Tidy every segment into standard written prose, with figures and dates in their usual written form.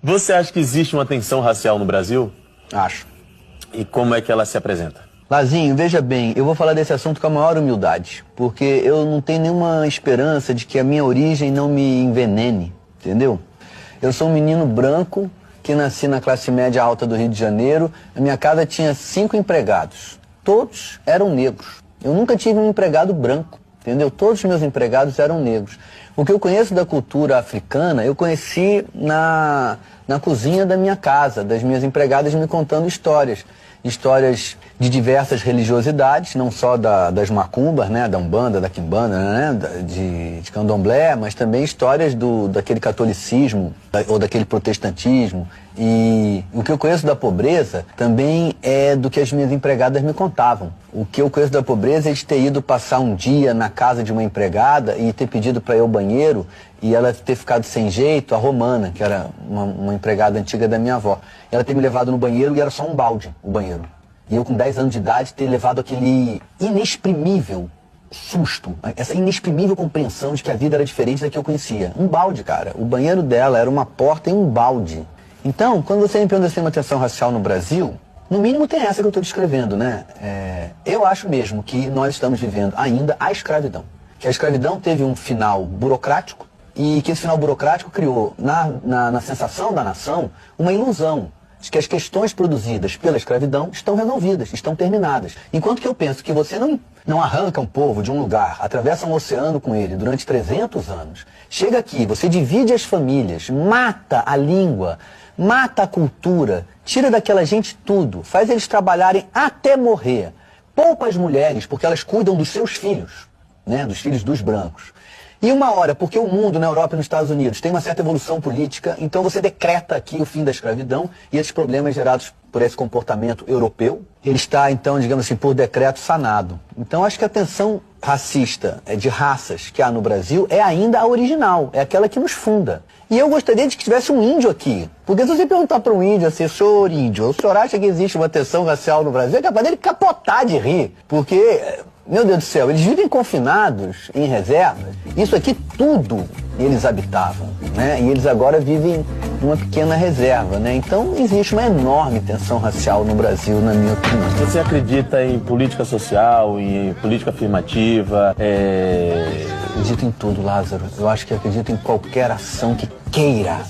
Você acha que existe uma tensão racial no Brasil? Acho. E como é que ela se apresenta? Lazinho, veja bem, eu vou falar desse assunto com a maior humildade, porque eu não tenho nenhuma esperança de que a minha origem não me envenene, entendeu? Eu sou um menino branco que nasci na classe média alta do Rio de Janeiro. A minha casa tinha 5 empregados. Todos eram negros. Eu nunca tive um empregado branco, entendeu? Todos os meus empregados eram negros. O que eu conheço da cultura africana, eu conheci na cozinha da minha casa, das minhas empregadas me contando histórias. Histórias de diversas religiosidades, não só das macumbas, né, da Umbanda, da Quimbanda, né, de Candomblé, mas também histórias daquele catolicismo ou daquele protestantismo. E o que eu conheço da pobreza também é do que as minhas empregadas me contavam. O que eu conheço da pobreza é de ter ido passar um dia na casa de uma empregada e ter pedido para ir ao banheiro e ela ter ficado sem jeito, a Romana, que era uma empregada antiga da minha avó. Ela ter me levado no banheiro e era só um balde, o banheiro. E eu com 10 anos de idade ter levado aquele inexprimível susto, essa inexprimível compreensão de que a vida era diferente da que eu conhecia. Um balde, cara. O banheiro dela era uma porta e um balde. Então, quando você me pergunta se tem uma tensão racial no Brasil, no mínimo tem essa que eu estou descrevendo, né? Eu acho mesmo que nós estamos vivendo ainda a escravidão. Que a escravidão teve um final burocrático e que esse final burocrático criou na sensação da nação uma ilusão de que as questões produzidas pela escravidão estão resolvidas, estão terminadas. Enquanto que eu penso que você não arranca um povo de um lugar, atravessa um oceano com ele durante 300 anos, chega aqui, você divide as famílias, mata a língua, mata a cultura, tira daquela gente tudo, faz eles trabalharem até morrer, poupa as mulheres porque elas cuidam dos seus filhos, né, dos filhos dos brancos. E uma hora, porque o mundo na Europa e nos Estados Unidos tem uma certa evolução política, então você decreta aqui o fim da escravidão e esses problemas gerados por esse comportamento europeu, ele está, então, digamos assim, por decreto sanado. Então, acho que a tensão racista de raças que há no Brasil é ainda a original, é aquela que nos funda. E eu gostaria de que tivesse um índio aqui. Porque se você perguntar para um índio assim, senhor índio, o senhor acha que existe uma tensão racial no Brasil? É capaz dele capotar de rir, porque... Meu Deus do céu, eles vivem confinados em reserva. Isso aqui tudo eles habitavam, né? E eles agora vivem numa pequena reserva, né? Então existe uma enorme tensão racial no Brasil, na minha opinião. Você acredita em política social, em política afirmativa? Acredito em tudo, Lázaro. Eu acho que acredito em qualquer ação que queira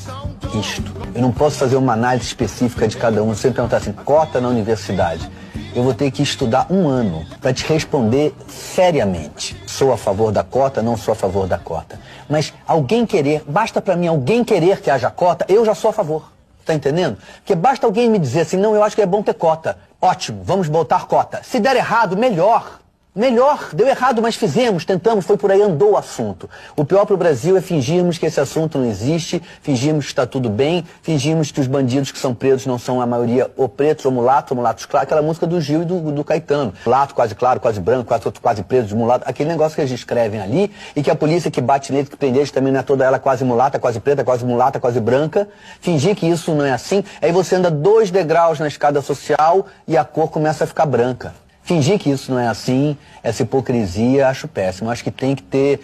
isto. Eu não posso fazer uma análise específica de cada um. Se você me perguntar assim, cota na universidade, eu vou ter que estudar 1 ano para te responder seriamente. Sou a favor da cota, não sou a favor da cota. Mas alguém querer, basta para mim alguém querer que haja cota, eu já sou a favor. Tá entendendo? Porque basta alguém me dizer assim, não, eu acho que é bom ter cota. Ótimo, vamos botar cota. Se der errado, melhor. Melhor, deu errado, mas fizemos, tentamos, foi por aí, andou o assunto. O pior para o Brasil é fingirmos que esse assunto não existe, fingirmos que está tudo bem, fingirmos que os bandidos que são presos não são a maioria ou pretos ou mulatos claros, aquela música do Gil e do Caetano. Mulato quase claro, quase branco, quase preto, de mulato, aquele negócio que eles escrevem ali, e que a polícia que bate neles, que prende eles também não é toda ela quase mulata, quase preta, quase mulata, quase branca. Fingir que isso não é assim, aí você anda 2 degraus na escada social e a cor começa a ficar branca. Fingir que isso não é assim, essa hipocrisia, acho péssimo. Acho que tem que ter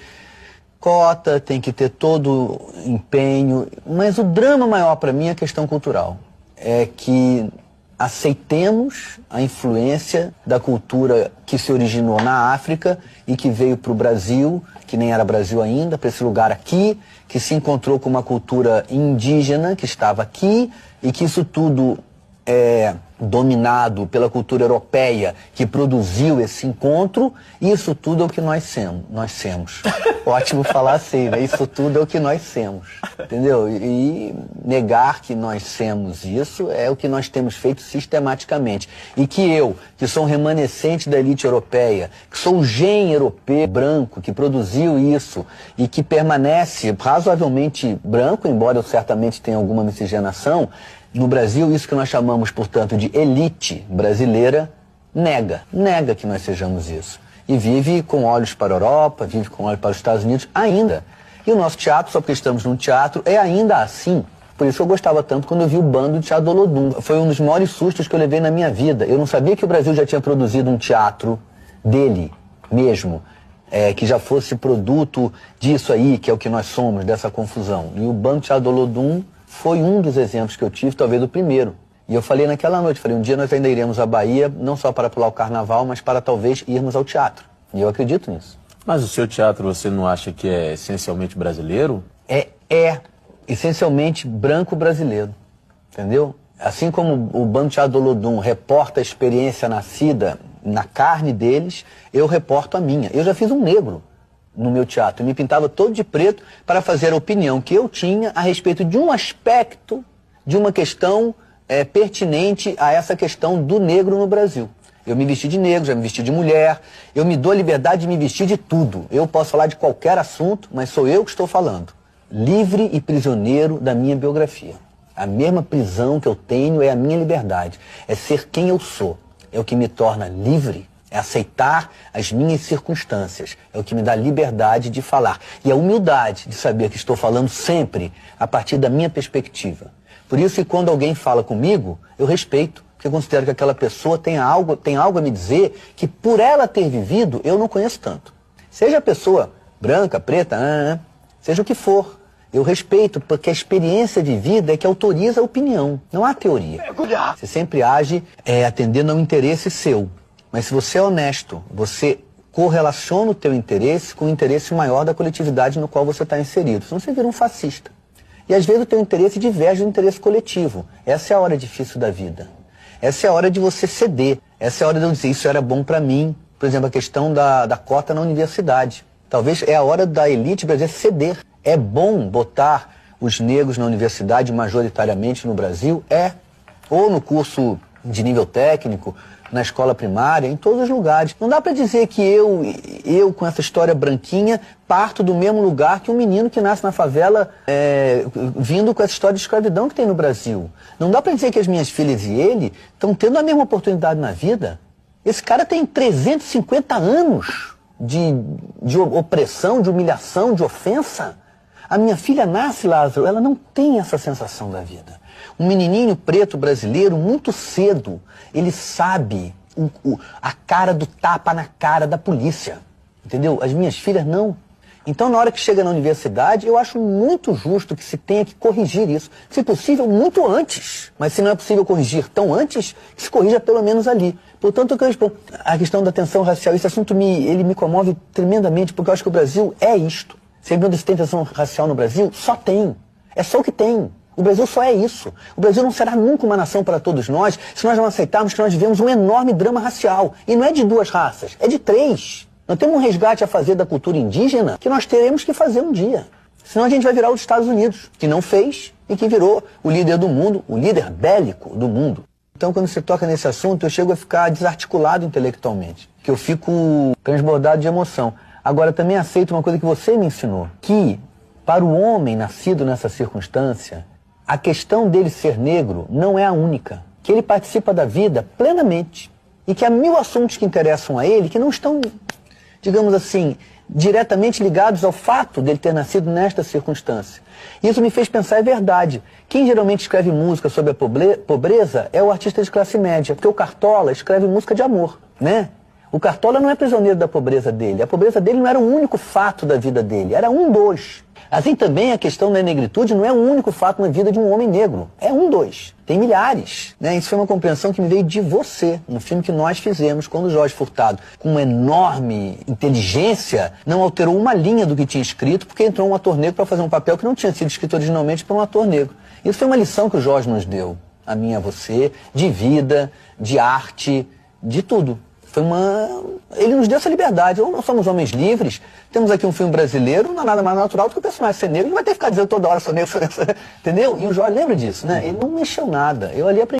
cota, tem que ter todo empenho. Mas o drama maior para mim é a questão cultural. É que aceitemos a influência da cultura que se originou na África e que veio para o Brasil, que nem era Brasil ainda, para esse lugar aqui, que se encontrou com uma cultura indígena que estava aqui e que isso tudo é dominado pela cultura europeia que produziu esse encontro, isso tudo é o que nós semos. Ótimo falar assim, né? Isso tudo é o que nós semos, entendeu? E negar que nós semos isso é o que nós temos feito sistematicamente. E que eu, que sou um remanescente da elite europeia, que sou o gene europeu branco que produziu isso e que permanece razoavelmente branco, embora eu certamente tenha alguma miscigenação, no Brasil, isso que nós chamamos, portanto, de elite brasileira, nega que nós sejamos isso. E vive com olhos para a Europa, vive com olhos para os Estados Unidos ainda. E o nosso teatro, só porque estamos num teatro, é ainda assim. Por isso eu gostava tanto quando eu vi o Bando de Teatro do Olodum. Foi um dos maiores sustos que eu levei na minha vida. Eu não sabia que o Brasil já tinha produzido um teatro dele mesmo, que já fosse produto disso aí, que é o que nós somos, dessa confusão. E o Bando de Teatro do Olodum foi um dos exemplos que eu tive, talvez o primeiro. E eu falei naquela noite, falei, um dia nós ainda iremos à Bahia, não só para pular o carnaval, mas para talvez irmos ao teatro. E eu acredito nisso. Mas o seu teatro você não acha que é essencialmente brasileiro? É essencialmente branco brasileiro, entendeu? Assim como o Bando Teatro do Olodum reporta a experiência nascida na carne deles, eu reporto a minha. Eu já fiz um negro no meu teatro, eu me pintava todo de preto para fazer a opinião que eu tinha a respeito de um aspecto, de uma questão pertinente a essa questão do negro no Brasil. Eu me vesti de negro, já me vesti de mulher, eu me dou a liberdade de me vestir de tudo. Eu posso falar de qualquer assunto, mas sou eu que estou falando. Livre e prisioneiro da minha biografia. A mesma prisão que eu tenho é a minha liberdade. É ser quem eu sou. É o que me torna livre. É aceitar as minhas circunstâncias. É o que me dá liberdade de falar. E a humildade de saber que estou falando sempre a partir da minha perspectiva. Por isso que quando alguém fala comigo, eu respeito. Porque eu considero que aquela pessoa tem algo a me dizer que por ela ter vivido, eu não conheço tanto. Seja a pessoa branca, preta, seja o que for. Eu respeito, porque a experiência de vida é que autoriza a opinião, não há teoria. Você sempre age atendendo ao interesse seu. Mas se você é honesto, você correlaciona o teu interesse com o interesse maior da coletividade no qual você está inserido. Senão você vira um fascista. E às vezes o teu interesse diverge do interesse coletivo. Essa é a hora difícil da vida. Essa é a hora de você ceder. Essa é a hora de eu dizer, isso era bom para mim. Por exemplo, a questão da cota na universidade. Talvez é a hora da elite brasileira ceder. É bom botar os negros na universidade majoritariamente no Brasil? Ou no curso de nível técnico, na escola primária, em todos os lugares. Não dá para dizer que eu com essa história branquinha, parto do mesmo lugar que um menino que nasce na favela vindo com essa história de escravidão que tem no Brasil. Não dá para dizer que as minhas filhas e ele estão tendo a mesma oportunidade na vida. Esse cara tem 350 anos de opressão, de humilhação, de ofensa. A minha filha nasce, Lázaro, ela não tem essa sensação da vida. Um menininho preto brasileiro, muito cedo, ele sabe a cara do tapa na cara da polícia. Entendeu? As minhas filhas não. Então, na hora que chega na universidade, eu acho muito justo que se tenha que corrigir isso. Se possível, muito antes. Mas se não é possível corrigir tão antes, que se corrija pelo menos ali. Portanto, a questão da tensão racial, esse assunto ele me comove tremendamente, porque eu acho que o Brasil é isto. Sempre quando se tem tensão racial no Brasil, só tem. É só o que tem. O Brasil só é isso. O Brasil não será nunca uma nação para todos nós se nós não aceitarmos que nós vivemos um enorme drama racial. E não é de 2 raças, é de 3. Nós temos um resgate a fazer da cultura indígena que nós teremos que fazer um dia. Senão a gente vai virar os Estados Unidos, que não fez e que virou o líder do mundo, o líder bélico do mundo. Então, quando se toca nesse assunto, eu chego a ficar desarticulado intelectualmente, que eu fico transbordado de emoção. Agora, também aceito uma coisa que você me ensinou, que para o homem nascido nessa circunstância, a questão dele ser negro não é a única, que ele participa da vida plenamente e que há 1000 assuntos que interessam a ele que não estão, digamos assim, diretamente ligados ao fato dele ter nascido nesta circunstância. Isso me fez pensar, é verdade, quem geralmente escreve música sobre a pobreza é o artista de classe média, porque o Cartola escreve música de amor, né? O Cartola não é prisioneiro da pobreza dele. A pobreza dele não era o único fato da vida dele. Era dos. Assim também a questão da negritude não é o único fato na vida de um homem negro. É dos. Tem milhares. Né? Isso foi uma compreensão que me veio de você, no filme que nós fizemos, quando o Jorge Furtado, com uma enorme inteligência, não alterou uma linha do que tinha escrito, porque entrou um ator negro para fazer um papel que não tinha sido escrito originalmente para um ator negro. Isso foi uma lição que o Jorge nos deu, a mim e a você, de vida, de arte, de tudo. Ele nos deu essa liberdade. Ou nós somos homens livres, temos aqui um filme brasileiro, não há nada mais natural do que o personagem ser negro, ele vai ter que ficar dizendo toda hora sou negro, entendeu? E o Jorge lembra disso, né? Ele não mexeu nada. Eu ali aprendi.